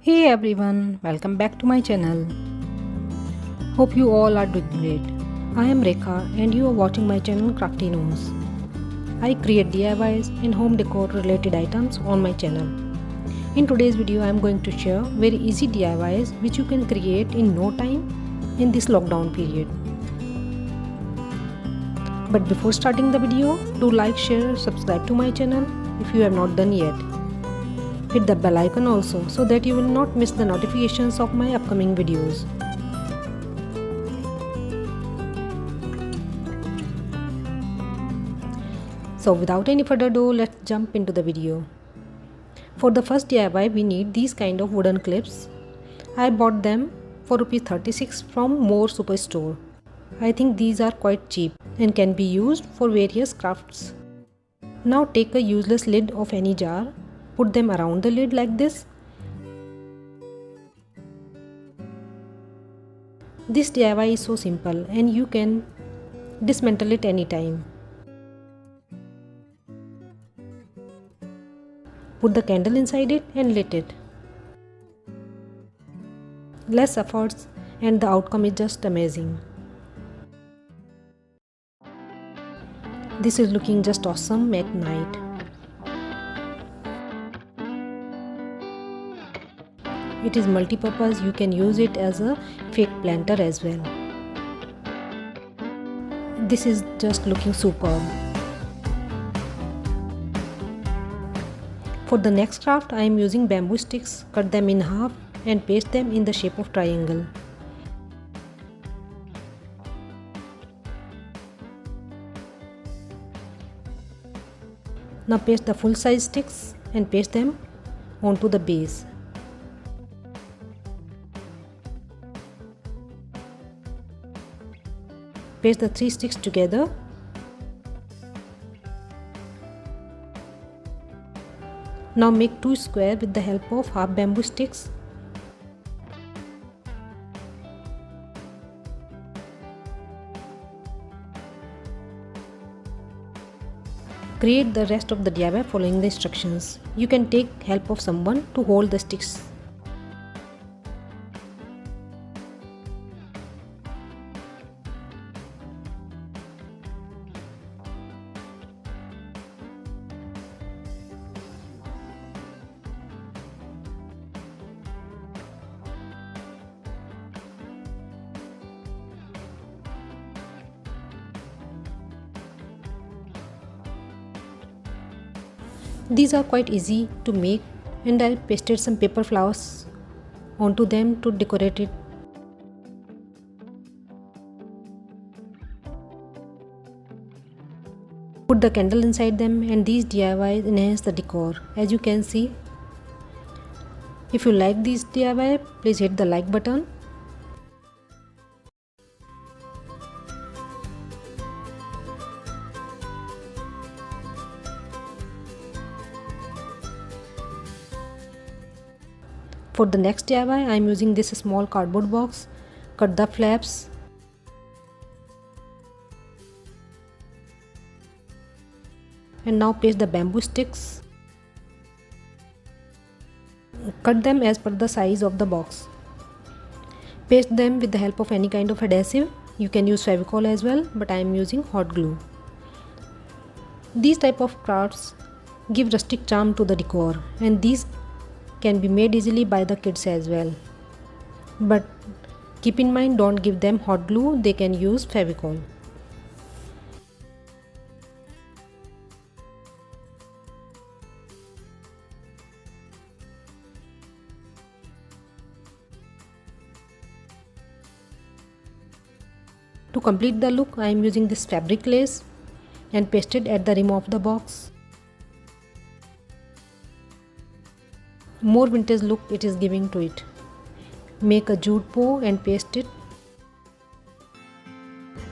Hey everyone, welcome back to my channel. Hope you all are doing great. I am Rekha and you are watching my channel Crafty Nose. I create DIYs and home decor related items on my channel. In today's video I am going to share very easy DIYs which you can create in no time in this lockdown period. But before starting the video, do like, share, subscribe to my channel if you have not done yet. Hit the bell icon also so that you will not miss the notifications of my upcoming videos. So without any further ado, let's jump into the video. For the first DIY we need these kind of wooden clips. I bought them for ₹36 from More Superstore. I think these are quite cheap and can be used for various crafts. Now take a useless lid of any jar. Put them around the lid like this. This DIY is so simple and you can dismantle it anytime. Put the candle inside it and lit it. Less efforts and the outcome is just amazing. This is looking just awesome at night. It is multi-purpose, you can use it as a fake planter as well. This is just looking superb. For the next craft I am using bamboo sticks. Cut them in half and paste them in the shape of triangle. Now paste the full size sticks and paste them onto the base. Paste the 3 sticks together. Now make 2 squares with the help of half bamboo sticks. Create the rest of the DIY following the instructions. You can take help of someone to hold the sticks. These are quite easy to make and I pasted some paper flowers onto them to decorate it. Put the candle inside them and these DIYs enhance the decor. As you can see, if you like these DIY, please hit the like button. For the next DIY I am using this small cardboard box. Cut the flaps. And now paste the bamboo sticks. Cut them as per the size of the box. Paste them with the help of any kind of adhesive. You can use Fevicol as well, but I am using hot glue. These type of crafts give rustic charm to the decor and these can be made easily by the kids as well. But keep in mind, don't give them hot glue, they can use Fevicol. To complete the look, I am using this fabric lace and pasted at the rim of the box. More vintage look it is giving to it. Make a jute bow and paste it.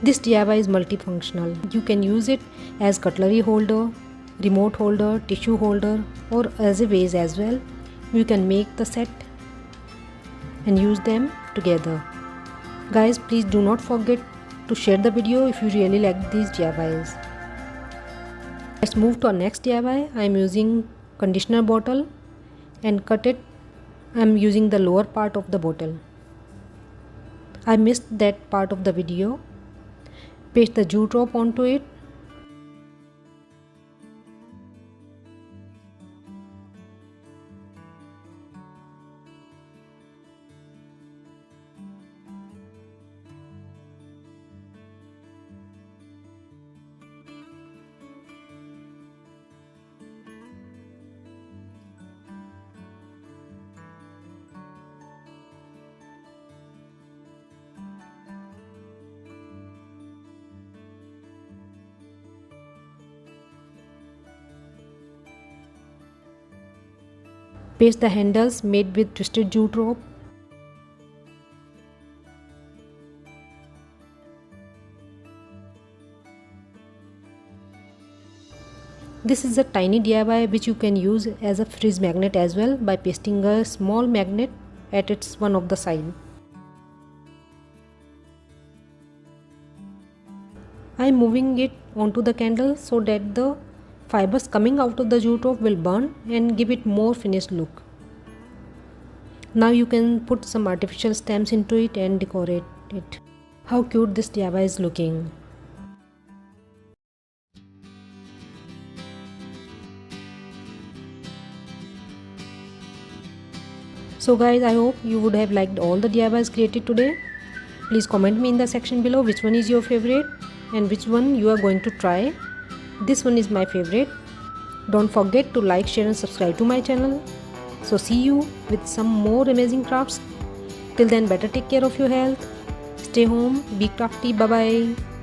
This DIY is multifunctional. You can use it as cutlery holder, remote holder, tissue holder or as a vase as well. You can make the set and use them together. Guys, please do not forget to share the video if you really like these DIYs. Let's move to our next DIY. I am using conditioner bottle and cut it I am using the lower part of the bottle. I missed that part of the video. Paste the jute rope onto it. Paste the handles made with twisted jute rope. This is a tiny DIY which you can use as a fridge magnet as well by pasting a small magnet at its one of the side. I am moving it onto the candle so that the fibers coming out of the jute rope will burn and give it more finished look. Now you can put some artificial stamps into it and decorate it. How cute this DIY is looking. So guys, I hope you would have liked all the DIYs created today. Please comment me in the section below which one is your favorite and which one you are going to try. This one is my favorite. Don't forget to like, share and subscribe to my channel. So see you with some more amazing crafts. Till then, better take care of your health. Stay home, be crafty. Bye bye.